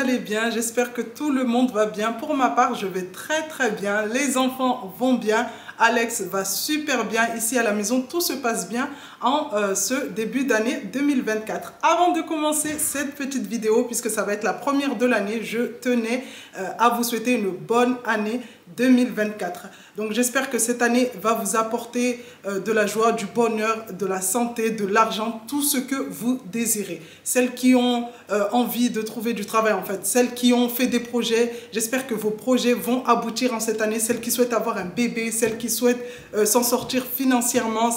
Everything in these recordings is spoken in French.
allez bien. J'espère que tout le monde va bien. Pour ma part, je vais très bien. Les enfants vont bien. Alex va super bien. Ici à la maison, tout se passe bien en ce début d'année 2024. Avant de commencer cette petite vidéo, puisque ça va être la première de l'année, je tenais à vous souhaiter une bonne année 2024. Donc j'espère que cette année va vous apporter de la joie, du bonheur, de la santé, de l'argent, tout ce que vous désirez. Celles qui ont envie de trouver du travail en fait, celles qui ont fait des projets, j'espère que vos projets vont aboutir en cette année, celles qui souhaitent avoir un bébé, celles qui souhaitent s'en sortir financièrement,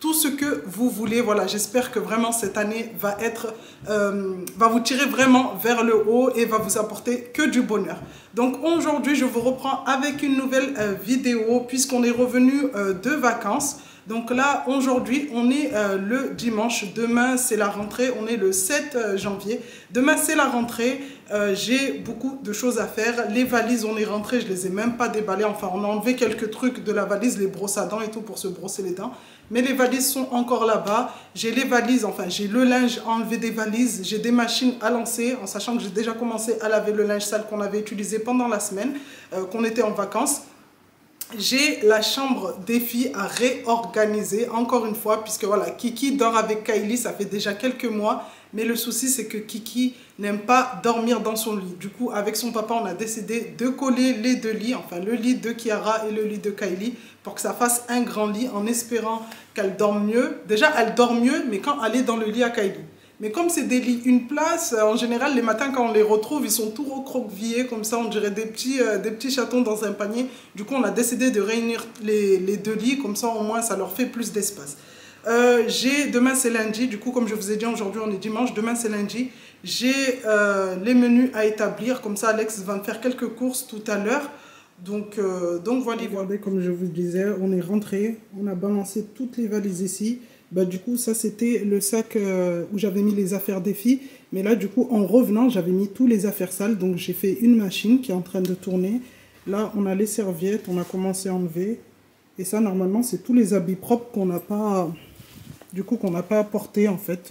tout ce que vous voulez. Voilà, j'espère que vraiment cette année va vous tirer vraiment vers le haut et va vous apporter que du bonheur. Donc aujourd'hui, je vous reprends avec une nouvelle vidéo puisqu'on est revenu de vacances. Donc là, aujourd'hui, on est le dimanche. Demain, c'est la rentrée. On est le 7 janvier. Demain, c'est la rentrée. J'ai beaucoup de choses à faire. Les valises, on est rentré. Je ne les ai même pas déballées. Enfin, on a enlevé quelques trucs de la valise, les brosses à dents et tout pour se brosser les dents. Mais les valises sont encore là-bas. J'ai les valises, enfin, j'ai le linge enlevé des valises. J'ai des machines à lancer, en sachant que j'ai déjà commencé à laver le linge sale qu'on avait utilisé pendant la semaine, qu'on était en vacances. J'ai la chambre des filles à réorganiser, encore une fois, puisque voilà, Kiki dort avec Kylie, ça fait déjà quelques mois. Mais le souci, c'est que Kiki n'aime pas dormir dans son lit. Du coup, avec son papa, on a décidé de coller les deux lits, enfin le lit de Kiara et le lit de Kylie, pour que ça fasse un grand lit, en espérant qu'elle dorme mieux. Déjà, elle dort mieux, mais quand elle est dans le lit à Kylie. Mais comme c'est des lits une place, en général, les matins, quand on les retrouve, ils sont tout recroquevillés, comme ça, on dirait des petits chatons dans un panier. Du coup, on a décidé de réunir les deux lits, comme ça, au moins, ça leur fait plus d'espace. Demain, c'est lundi. Du coup, comme je vous ai dit, aujourd'hui, on est dimanche. Demain, c'est lundi. J'ai les menus à établir. Comme ça, Alex va me faire quelques courses tout à l'heure. Donc voilà. Regardez, comme je vous disais, on est rentré. On a balancé toutes les valises ici. Bah, du coup, ça, c'était le sac où j'avais mis les affaires des filles. Mais là, du coup, en revenant, j'avais mis tous les affaires sales. Donc, j'ai fait une machine qui est en train de tourner. Là, on a les serviettes. On a commencé à enlever. Et ça, normalement, c'est tous les habits propres qu'on n'a pas... Du coup, qu'on n'a pas apporté, en fait,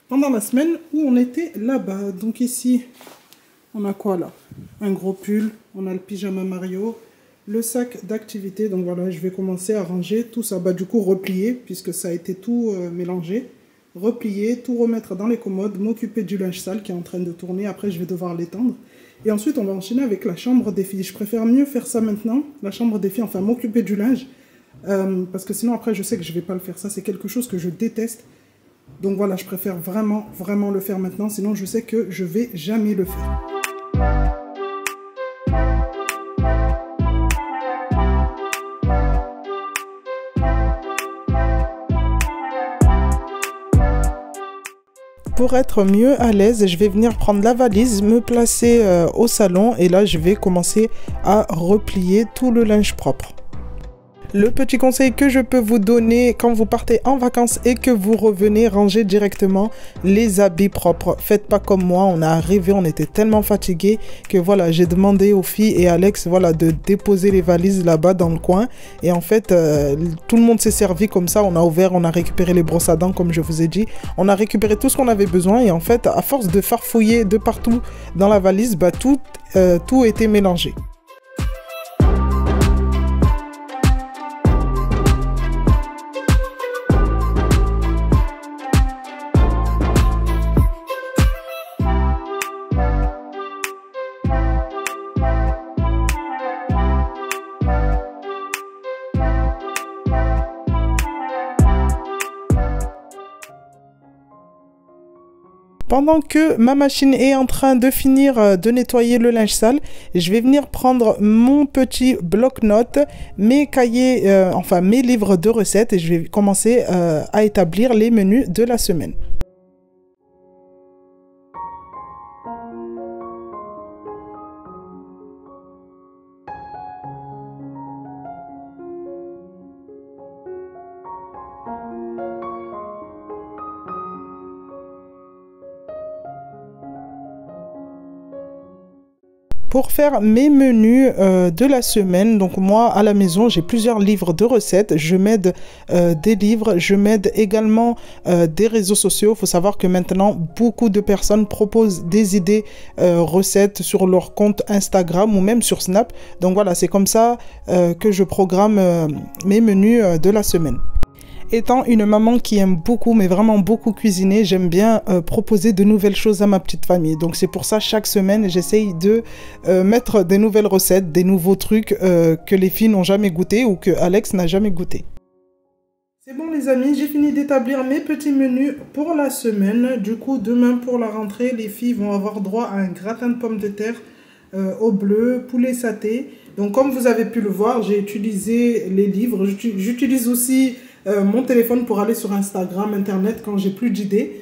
pendant la semaine où on était là-bas. Donc, ici, on a quoi, là? Un gros pull. On a le pyjama Mario. Le sac d'activité, donc voilà, je vais commencer à ranger tout ça. Bah, du coup, replier, puisque ça a été tout mélangé. Replier, tout remettre dans les commodes, m'occuper du linge sale qui est en train de tourner. Après, je vais devoir l'étendre. Et ensuite, on va enchaîner avec la chambre des filles. Je préfère mieux faire ça maintenant, la chambre des filles, enfin, m'occuper du linge. Parce que sinon, après, je sais que je ne vais pas le faire. Ça, c'est quelque chose que je déteste. Donc voilà, je préfère vraiment le faire maintenant. Sinon, je sais que je ne vais jamais le faire. Pour être mieux à l'aise, je vais venir prendre la valise, me placer au salon et là, je vais commencer à replier tout le linge propre. Le petit conseil que je peux vous donner quand vous partez en vacances et que vous revenez, ranger directement les habits propres. Faites pas comme moi, on est arrivé, on était tellement fatigués que voilà, j'ai demandé aux filles et Alex voilà, de déposer les valises là-bas dans le coin. Et en fait, tout le monde s'est servi comme ça, on a ouvert, on a récupéré les brosses à dents comme je vous ai dit. On a récupéré tout ce qu'on avait besoin et en fait, à force de farfouiller de partout dans la valise, bah, tout était mélangé. Pendant que ma machine est en train de finir de nettoyer le linge sale, je vais venir prendre mon petit bloc-notes, mes cahiers, enfin mes livres de recettes et je vais commencer à établir les menus de la semaine. pour faire mes menus de la semaine. Donc moi, à la maison, j'ai plusieurs livres de recettes. Je m'aide des livres, je m'aide également des réseaux sociaux. Il faut savoir que maintenant, beaucoup de personnes proposent des idées recettes sur leur compte Instagram ou même sur Snap. Donc voilà, c'est comme ça que je programme mes menus de la semaine. Étant une maman qui aime beaucoup, mais vraiment beaucoup cuisiner, j'aime bien proposer de nouvelles choses à ma petite famille. Donc c'est pour ça, chaque semaine, j'essaye de mettre des nouvelles recettes, des nouveaux trucs que les filles n'ont jamais goûté ou que Alex n'a jamais goûté. C'est bon les amis, j'ai fini d'établir mes petits menus pour la semaine. Du coup, demain pour la rentrée, les filles vont avoir droit à un gratin de pommes de terre au bleu, poulet saté. Donc comme vous avez pu le voir, j'ai utilisé les livres. J'utilise aussi mon téléphone pour aller sur Instagram, Internet quand j'ai plus d'idées.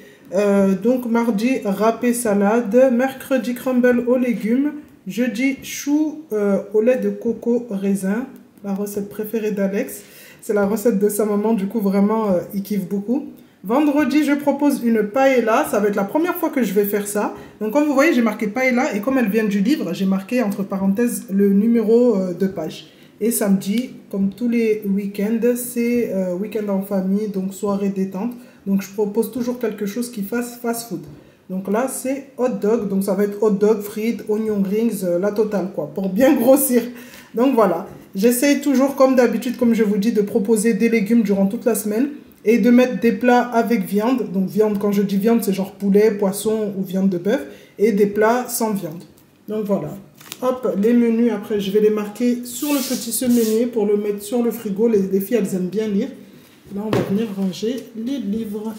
Donc mardi, râpé salade. Mercredi, crumble aux légumes. Jeudi, chou au lait de coco raisin. La recette préférée d'Alex. C'est la recette de sa maman, du coup vraiment il kiffe beaucoup. Vendredi, je propose une paella. Ça va être la première fois que je vais faire ça. Donc comme vous voyez, j'ai marqué paella et comme elle vient du livre, j'ai marqué entre parenthèses le numéro de page. Et samedi, comme tous les week-ends, c'est week-end en famille, donc soirée détente. Donc je propose toujours quelque chose qui fasse fast-food. Donc là, c'est hot dog. Donc ça va être hot dog, frites, onion rings, la totale quoi, pour bien grossir. Donc voilà, j'essaye toujours comme d'habitude, comme je vous dis, de proposer des légumes durant toute la semaine. Et de mettre des plats avec viande. Donc viande, quand je dis viande, c'est genre poulet, poisson ou viande de bœuf. Et des plats sans viande. Donc voilà. Hop, les menus, après, je vais les marquer sur le petit semainier pour le mettre sur le frigo. Les filles, elles aiment bien lire. Là, on va venir ranger les livres.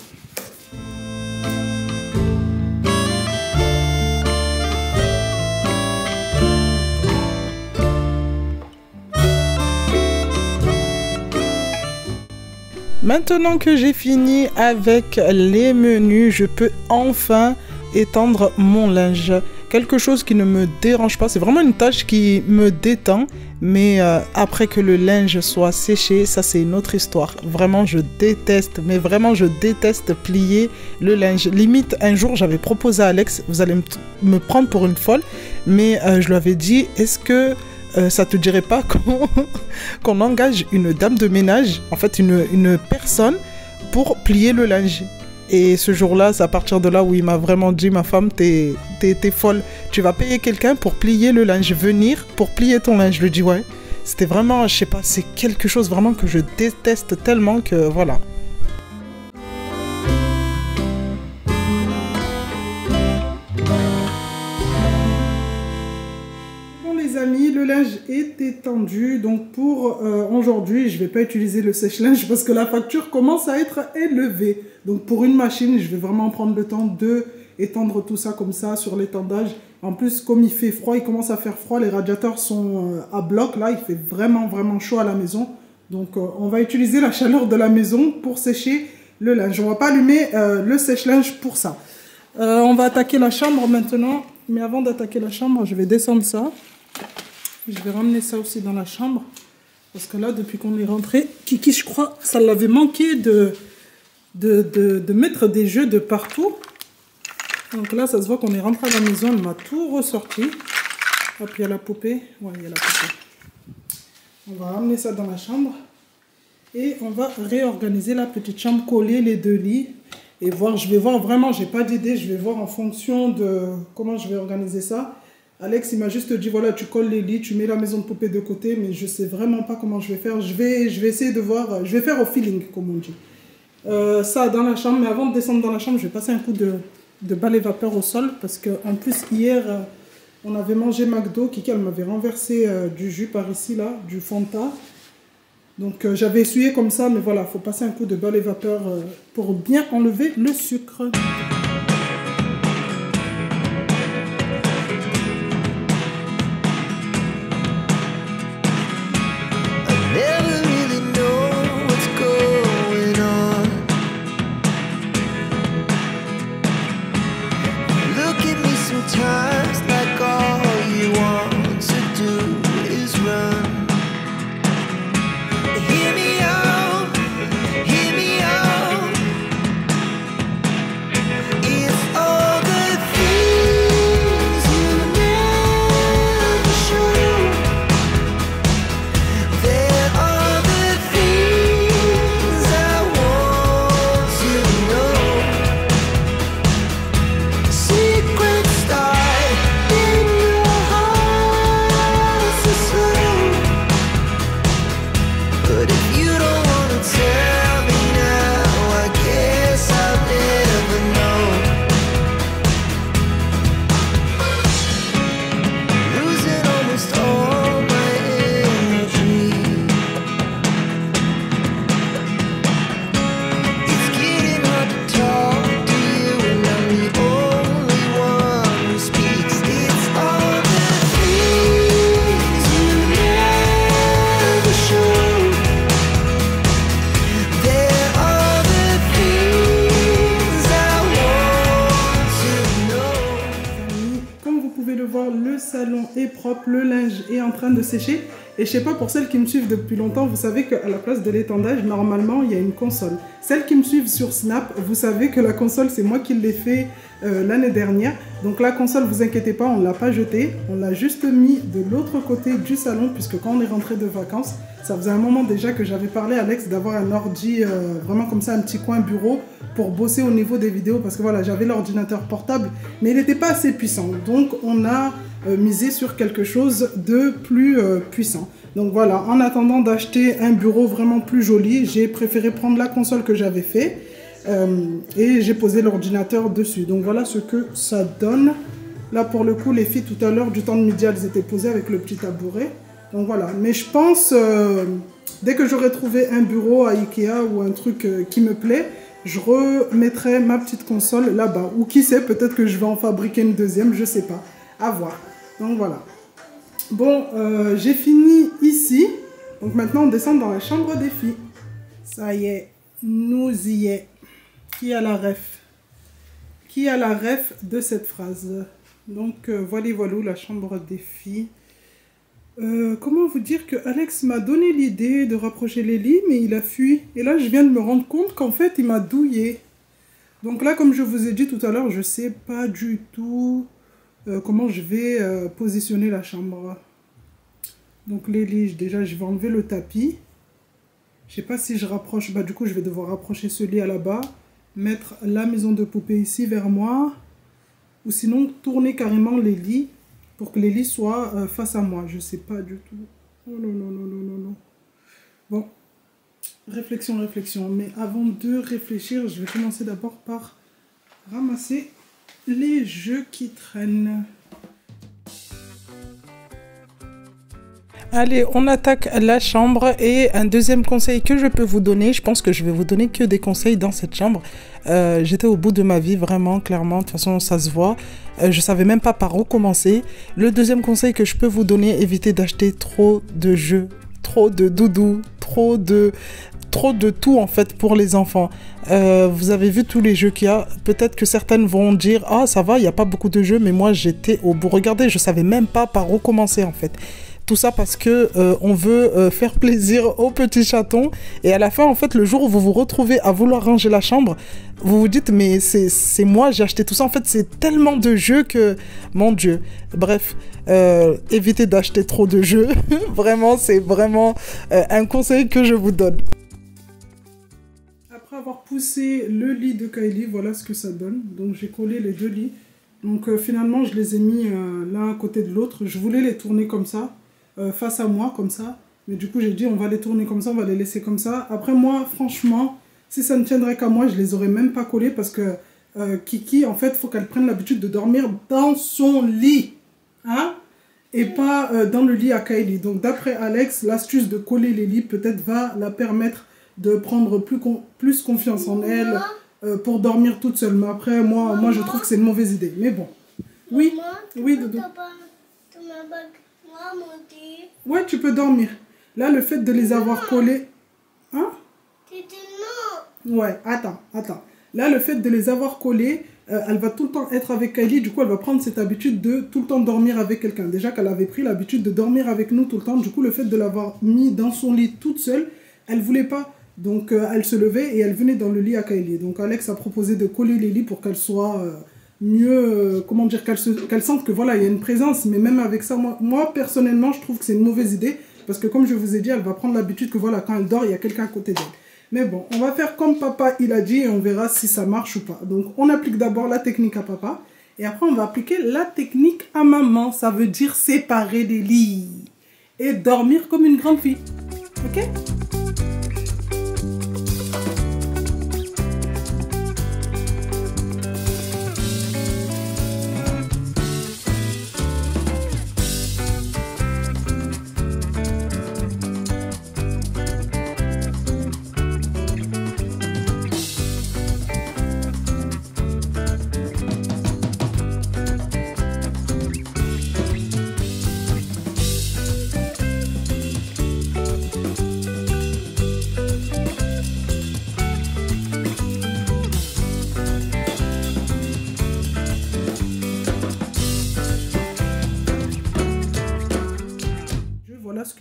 Maintenant que j'ai fini avec les menus, je peux enfin étendre mon linge. Quelque chose qui ne me dérange pas, c'est vraiment une tâche qui me détend. Mais après que le linge soit séché, ça c'est une autre histoire. Vraiment, je déteste, mais vraiment je déteste plier le linge. Limite, un jour, j'avais proposé à Alex, vous allez me prendre pour une folle, mais je lui avais dit, est-ce que ça te dirait pas qu'on engage une dame de ménage, en fait une personne, pour plier le linge? Et ce jour-là, c'est à partir de là où il m'a vraiment dit, ma femme, t'es folle. Tu vas payer quelqu'un pour plier le linge, venir pour plier ton linge. Je lui dis ouais. C'était vraiment, je sais pas, c'est quelque chose vraiment que je déteste tellement que voilà. Amis, le linge est étendu, donc pour aujourd'hui je vais pas utiliser le sèche-linge parce que la facture commence à être élevée. Donc pour une machine, je vais vraiment prendre le temps de étendre tout ça comme ça sur l'étendage. En plus, comme il fait froid, il commence à faire froid, les radiateurs sont à bloc là, il fait vraiment chaud à la maison. Donc on va utiliser la chaleur de la maison pour sécher le linge. On va pas allumer le sèche-linge pour ça. On va attaquer la chambre maintenant, mais avant d'attaquer la chambre, je vais descendre ça. Je vais ramener ça aussi dans la chambre. Parce que là, depuis qu'on est rentré, Kiki, je crois, ça l'avait manqué de mettre des jeux de partout. Donc là, ça se voit qu'on est rentré à la maison. Elle m'a tout ressorti. Hop, il y a la poupée. Ouais, il y a la poupée. On va ramener ça dans la chambre. Et on va réorganiser la petite chambre, coller les deux lits. Et voir, je vais voir vraiment, j'ai pas d'idée. Je vais voir en fonction de comment je vais organiser ça. Alex, il m'a juste dit, voilà, tu colles les lits, tu mets la maison de poupée de côté, mais je sais vraiment pas comment je vais faire. Je vais essayer de voir, je vais faire au feeling, comme on dit. Ça dans la chambre, mais avant de descendre dans la chambre, je vais passer un coup de balai vapeur au sol, parce qu'en plus, hier, on avait mangé McDo, Kiki, elle m'avait renversé du jus par ici, là, du Fanta. Donc, j'avais essuyé comme ça, mais voilà, il faut passer un coup de balai vapeur pour bien enlever le sucre. But if you don't wanna tell me now, I guess I'll never know. Losing almost all my energy. It's getting hard to talk to you, and I'm the only one who speaks. It's all the things you never show. There are the things I want to know. Comme vous pouvez le voir, le salon est propre, le linge est en train de sécher. Et je sais pas, pour celles qui me suivent depuis longtemps, vous savez qu'à la place de l'étendage, normalement, il y a une console. Celles qui me suivent sur Snap, vous savez que la console, c'est moi qui l'ai fait l'année dernière. Donc la console, vous inquiétez pas, on ne l'a pas jetée. On l'a juste mis de l'autre côté du salon, puisque quand on est rentré de vacances, ça faisait un moment déjà que j'avais parlé à Alex d'avoir un ordi, vraiment comme ça, un petit coin bureau pour bosser au niveau des vidéos. Parce que voilà, j'avais l'ordinateur portable, mais il n'était pas assez puissant. Donc on a misé sur quelque chose de plus puissant. Donc voilà, en attendant d'acheter un bureau vraiment plus joli, j'ai préféré prendre la console que j'avais fait et j'ai posé l'ordinateur dessus. Donc voilà ce que ça donne. Là pour le coup, les filles tout à l'heure du temps de midi, elles étaient posées avec le petit tabouret. Donc voilà, mais je pense, dès que j'aurai trouvé un bureau à Ikea ou un truc qui me plaît, je remettrai ma petite console là-bas. Ou qui sait, peut-être que je vais en fabriquer une deuxième, je sais pas. À voir. Donc voilà. Bon, j'ai fini ici. Donc maintenant, on descend dans la chambre des filles. Ça y est, nous y est. Qui a la ref? Qui a la ref de cette phrase? Donc voilà, voilà la chambre des filles. Comment vous dire que Alex m'a donné l'idée de rapprocher les lits, mais il a fui. Et là, je viens de me rendre compte qu'en fait, il m'a douillé. Donc là, comme je vous ai dit tout à l'heure, je sais pas du tout comment je vais positionner la chambre. Donc les lits, déjà, je vais enlever le tapis. Je sais pas si je rapproche. Bah, du coup, je vais devoir rapprocher ce lit à là-bas. Mettre la maison de poupée ici vers moi. Ou sinon, tourner carrément les lits. Pour que les lits soient face à moi. Je sais pas du tout. Oh non, non, non, non, non, non. Bon. Réflexion, réflexion. Mais avant de réfléchir, je vais commencer d'abord par ramasser les jeux qui traînent. Allez, on attaque la chambre et un deuxième conseil que je peux vous donner, je pense que je vais vous donner que des conseils dans cette chambre. J'étais au bout de ma vie, vraiment, clairement, de toute façon ça se voit. Je savais même pas par où commencer. Le deuxième conseil que je peux vous donner, évitez d'acheter trop de jeux, trop de doudous, trop de tout en fait pour les enfants. Vous avez vu tous les jeux qu'il y a. Peut-être que certaines vont dire « Ah, ça va, il n'y a pas beaucoup de jeux. » Mais moi, j'étais au bout. Regardez, je savais même pas par où commencer en fait. Tout ça parce que on veut faire plaisir aux petits chatons. Et à la fin, en fait, le jour où vous vous retrouvez à vouloir ranger la chambre, vous vous dites, mais c'est moi, j'ai acheté tout ça. En fait, c'est tellement de jeux que, mon Dieu. Bref, évitez d'acheter trop de jeux. Vraiment, c'est vraiment un conseil que je vous donne. Après avoir poussé le lit de Kylie, voilà ce que ça donne. Donc, j'ai collé les deux lits. Donc, finalement, je les ai mis l'un à côté de l'autre. Je voulais les tourner comme ça. Face à moi comme ça, mais du coup j'ai dit on va les tourner comme ça, on va les laisser comme ça. Après moi franchement, si ça ne tiendrait qu'à moi, je les aurais même pas collés parce que Kiki en fait faut qu'elle prenne l'habitude de dormir dans son lit, hein, et pas dans le lit à Kylie. Donc d'après Alex, l'astuce de coller les lits peut-être va la permettre de prendre plus confiance en elle pour dormir toute seule. Mais après moi je trouve que c'est une mauvaise idée, mais bon. Oui, oui Doudou. Ouais, tu peux dormir. Là, le fait de les avoir collés... Hein? Ouais, attends. Là, le fait de les avoir collés, elle va tout le temps être avec Kylie. Du coup, elle va prendre cette habitude de tout le temps dormir avec quelqu'un. Déjà qu'elle avait pris l'habitude de dormir avec nous tout le temps. Du coup, le fait de l'avoir mis dans son lit toute seule, elle voulait pas. Donc, elle se levait et elle venait dans le lit à Kylie. Donc, Alex a proposé de coller les lits pour qu'elle soit... mieux, comment dire, qu'elle sente que voilà, il y a une présence. Mais même avec ça, moi personnellement, je trouve que c'est une mauvaise idée. Parce que comme je vous ai dit, elle va prendre l'habitude que voilà, quand elle dort, il y a quelqu'un à côté d'elle. Mais bon, on va faire comme papa, il a dit, et on verra si ça marche ou pas. Donc, on applique d'abord la technique à papa. Et après, on va appliquer la technique à maman. Ça veut dire séparer les lits. Et dormir comme une grande fille. Ok ?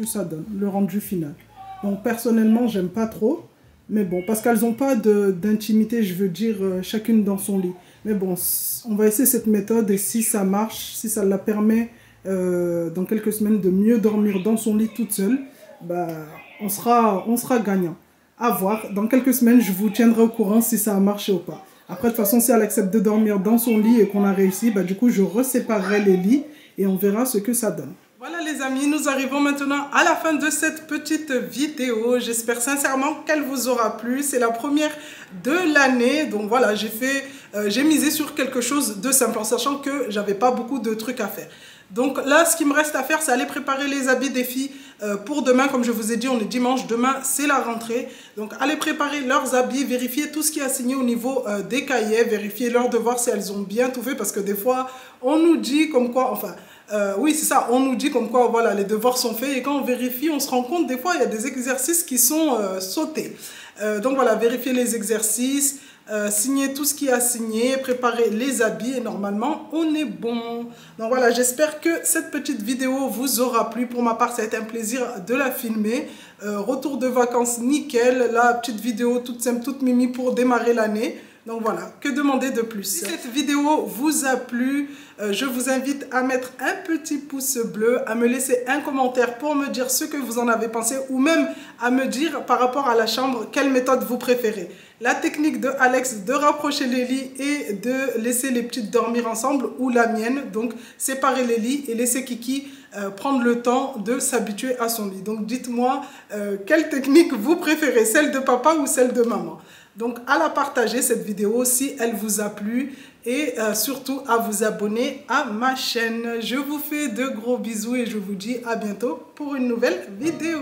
que ça donne, le rendu final. Donc personnellement, j'aime pas trop. Mais bon, parce qu'elles n'ont pas d'intimité, je veux dire, chacune dans son lit. Mais bon, on va essayer cette méthode et si ça marche, si ça la permet dans quelques semaines de mieux dormir dans son lit toute seule, bah, on sera gagnant. À voir, dans quelques semaines, je vous tiendrai au courant si ça a marché ou pas. Après, de toute façon, si elle accepte de dormir dans son lit et qu'on a réussi, bah, du coup, je reséparerai les lits et on verra ce que ça donne. Voilà les amis, nous arrivons maintenant à la fin de cette petite vidéo. J'espère sincèrement qu'elle vous aura plu. C'est la première de l'année. Donc voilà, j'ai misé sur quelque chose de simple en sachant que j'avais pas beaucoup de trucs à faire. Donc là, ce qui me reste à faire, c'est aller préparer les habits des filles pour demain. Comme je vous ai dit, on est dimanche. Demain, c'est la rentrée. Donc, allez préparer leurs habits, vérifier tout ce qui est assigné au niveau des cahiers, vérifier leurs devoirs si elles ont bien tout fait. Parce que des fois, on nous dit comme quoi, enfin, oui, c'est ça, on nous dit comme quoi, voilà, les devoirs sont faits. Et quand on vérifie, on se rend compte, des fois, il y a des exercices qui sont sautés. Donc, voilà, vérifier les exercices. Signer tout ce qui est assigné, préparer les habits et normalement on est bon. Donc voilà, j'espère que cette petite vidéo vous aura plu. Pour ma part, ça a été un plaisir de la filmer. Retour de vacances nickel, la petite vidéo toute simple, toute mimi pour démarrer l'année. Donc voilà, que demander de plus? Si cette vidéo vous a plu, je vous invite à mettre un petit pouce bleu, à me laisser un commentaire pour me dire ce que vous en avez pensé ou même à me dire par rapport à la chambre, quelle méthode vous préférez. La technique de Alex de rapprocher les lits et de laisser les petites dormir ensemble ou la mienne, donc séparer les lits et laisser Kiki prendre le temps de s'habituer à son lit. Donc dites-moi quelle technique vous préférez, celle de papa ou celle de maman. Donc à la partager cette vidéo si elle vous a plu et surtout à vous abonner à ma chaîne. Je vous fais de gros bisous et je vous dis à bientôt pour une nouvelle vidéo.